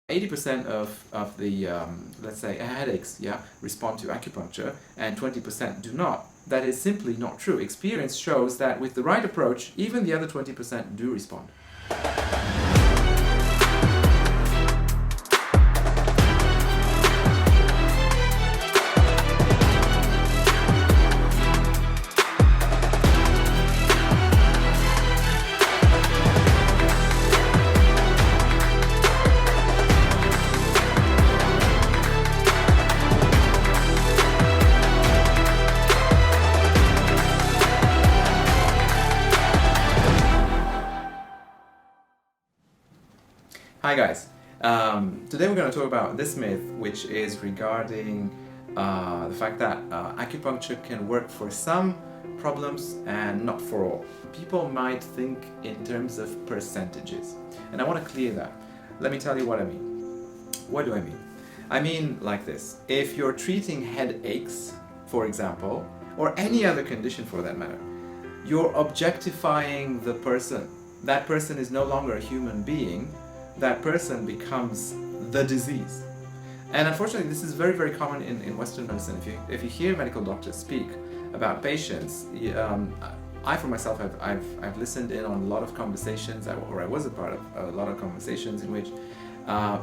80% of the, let's say, headaches, respond to acupuncture, and 20% do not. That is simply not true. Experience shows that with the right approach, even the other 20% do respond. Hi guys, today we're going to talk about this myth, which is regarding the fact that acupuncture can work for some problems and not for all. People might think in terms of percentages, and I want to clear that. Let me tell you what I mean. What do I mean? I mean like this: if you're treating headaches, for example, or any other condition for that matter, you're objectifying the person. That person is no longer a human being. That person becomes the disease. And unfortunately, this is very, very common in Western medicine. If you hear medical doctors speak about patients, I for myself I've listened in on a lot of conversations, or I was a part of a lot of conversations in which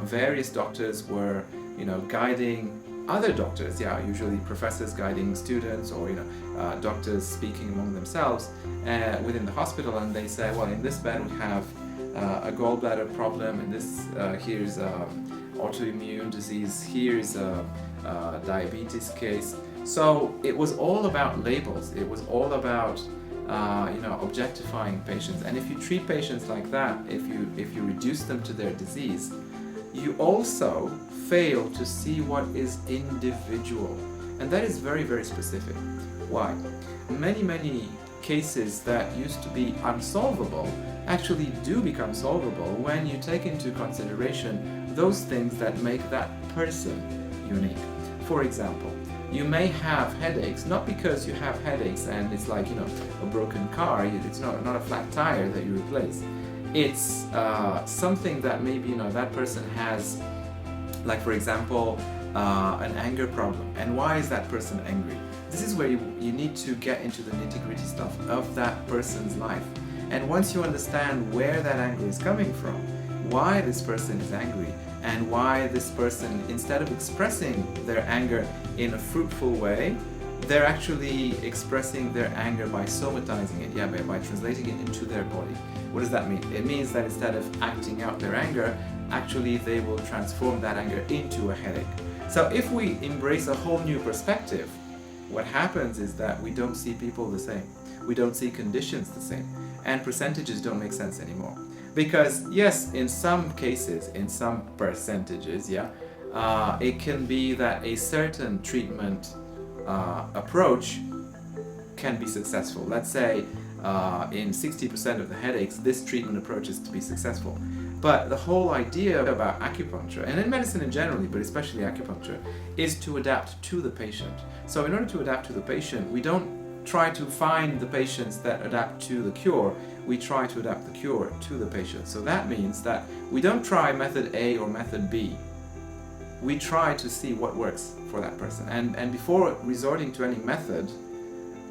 various doctors were, guiding other doctors, usually professors guiding students, or doctors speaking among themselves within the hospital, and they say, well, in this bed we have a gallbladder problem, and this here's autoimmune disease, here's a diabetes case. So it was all about labels. It was all about objectifying patients. And if you treat patients like that, if you reduce them to their disease, you also fail to see what is individual, and that is very, very specific. Why? Many cases that used to be unsolvable actually do become solvable when you take into consideration those things that make that person unique. For example, you may have headaches, not because you have headaches and it's like, a broken car, it's not a flat tire that you replace. It's something that maybe, that person has, like for example, an anger problem. And why is that person angry? This is where you need to get into the nitty-gritty stuff of that person's life. And once you understand where that anger is coming from, why this person is angry, and why this person, instead of expressing their anger in a fruitful way, they're actually expressing their anger by somatizing it, by translating it into their body. What does that mean? It means that instead of acting out their anger, actually they will transform that anger into a headache. So if we embrace a whole new perspective, what happens is that we don't see people the same. We don't see conditions the same. And percentages don't make sense anymore. Because yes, in some cases, in some percentages, it can be that a certain treatment approach can be successful. Let's say in 60% of the headaches, this treatment approach is to be successful. But the whole idea about acupuncture, and in medicine in general, but especially acupuncture, is to adapt to the patient. So in order to adapt to the patient, we don't try to find the patients that adapt to the cure, we try to adapt the cure to the patient. So that means that we don't try method A or method B. We try to see what works for that person. And before resorting to any method,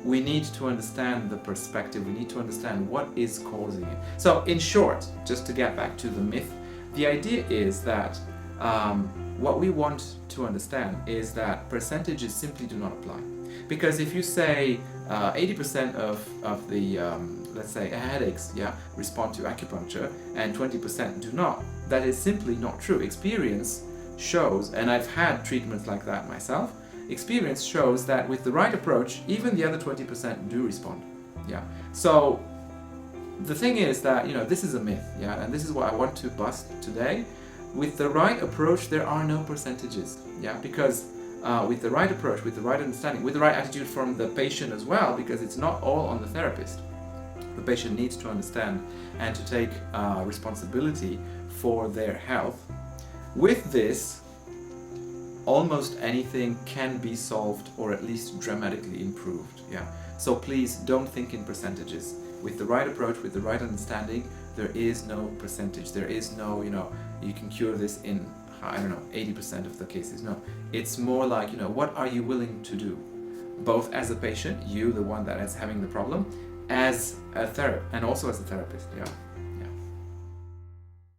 we need to understand the perspective, we need to understand what is causing it. So in short, just to get back to the myth, the idea is that what we want to understand is that percentages simply do not apply. Because if you say 80% of the, let's say, headaches, respond to acupuncture, and 20% do not, that is simply not true. Experience shows, and I've had treatments like that myself, experience shows that with the right approach, even the other 20% do respond. So the thing is that, this is a myth, and this is what I want to bust today. With the right approach, there are no percentages, because with the right approach, with the right understanding, with the right attitude from the patient as well, because it's not all on the therapist. The patient needs to understand and to take responsibility for their health. With this, almost anything can be solved, or at least dramatically improved. So please don't think in percentages. With the right approach, with the right understanding, there is no percentage. There is no, you can cure this in I don't know, 80% of the cases. No, it's more like, you know, what are you willing to do? Both as a patient, you, the one that is having the problem, as a therapist, and also as a therapist, yeah.